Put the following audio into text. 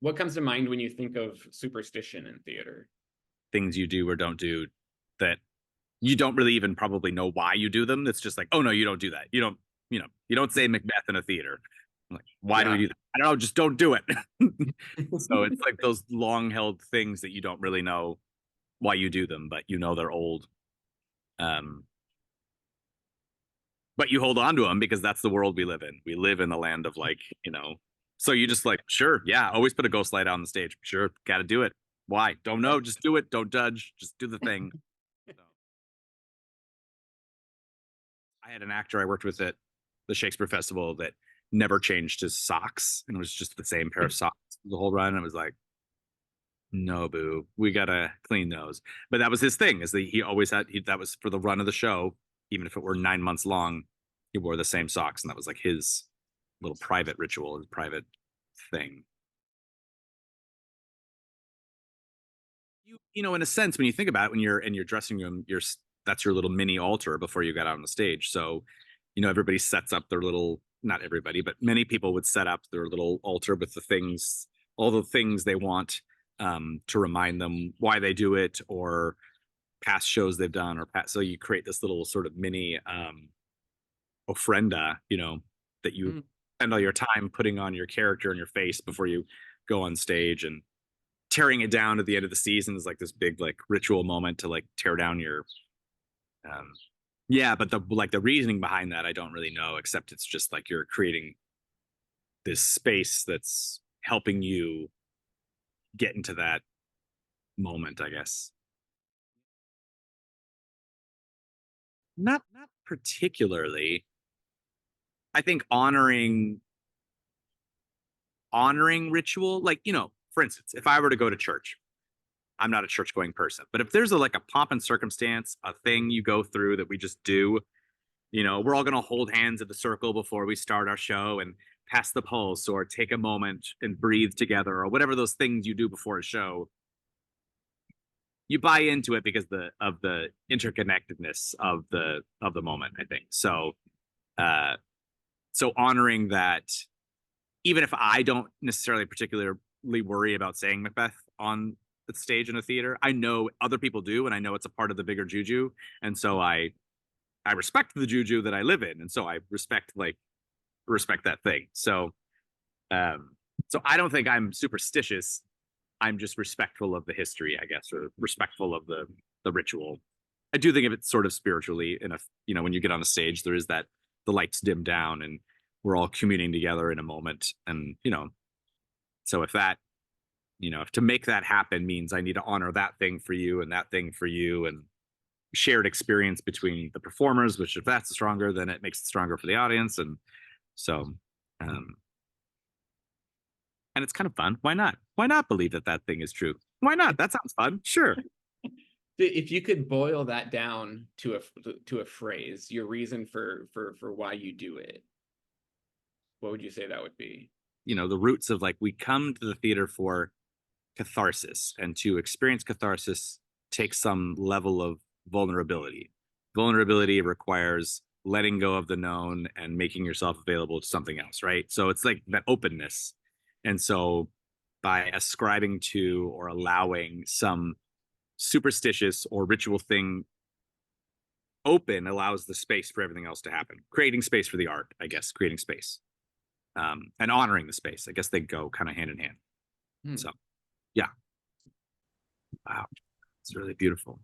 What comes to mind when you think of superstition in theater? Things you do or don't do that you don't really even probably know why you do them. It's just like, oh no, you don't do that. You don't say Macbeth in a theater. I'm like, why do we Yeah. do that? I don't know, just don't do it. So it's like those long held things that you don't really know why you do them, but you know they're old. Um, but you hold on to them because that's the world we live in. We live in the land of like, so you just like, sure, yeah, always put a ghost light on the stage. Sure, got to do it. Why? Don't know. Just do it. Don't judge. Just do the thing. So I had an actor I worked with at the Shakespeare Festival that never changed his socks and it was just the same pair of socks the whole run. And it was like, no, boo, we gotta clean those. But that was his thing, is that he always that was for the run of the show, even if it were 9 months long, he wore the same socks, and that was like his little private ritual, his private thing. In a sense, when you think about it, when you're in your dressing room, that's your little mini altar before you got out on the stage. So, everybody sets up their little, not everybody, but many people would set up their little altar with all the things they want, to remind them why they do it, or past shows they've done, so you create this little sort of mini ofrenda, that you Mm. spend all your time putting on your character and your face before you go on stage, and tearing it down at the end of the season is like this big like ritual moment to like tear down your um yeah, but the reasoning behind that I don't really know, except it's just like you're creating this space that's helping you get into that moment, I guess. Not particularly. I think honoring ritual, like, for instance, if I were to go to church, I'm not a church going person, but if there's like a pomp and circumstance, a thing you go through that we just do, we're all going to hold hands at the circle before we start our show and pass the pulse or take a moment and breathe together, or whatever those things you do before a show. You buy into it because of the interconnectedness of the moment, I think. Uh so honoring that, even if I don't necessarily particularly worry about saying Macbeth on the stage in a theater, I know other people do, and I know it's a part of the bigger juju, and so I respect the juju that I live in, and so I respect that thing. Um, so I don't think I'm superstitious. I'm just respectful of the history, I guess, or respectful of the ritual. I do think of it sort of spiritually. When you get on a stage, there is that the lights dim down and we're all communing together in a moment, and so if to make that happen means I need to honor that thing for you and that thing for you, and shared experience between the performers, which if that's stronger, then it makes it stronger for the audience. And so, um, and it's kind of fun. Why not? Why not believe that thing is true? Why not? That sounds fun. Sure. If you could boil that down to a phrase, your reason for why you do it, what would you say that would be? The roots of like, we come to the theater for catharsis, and to experience catharsis takes some level of vulnerability. Vulnerability requires letting go of the known and making yourself available to something else, right? So it's like that openness. And so by ascribing to or allowing some superstitious or ritual thing open allows the space for everything else to happen, creating space for the art, I guess, creating space, and honoring the space. I guess they go kind of hand in hand. Hmm. So yeah. Wow. It's really beautiful.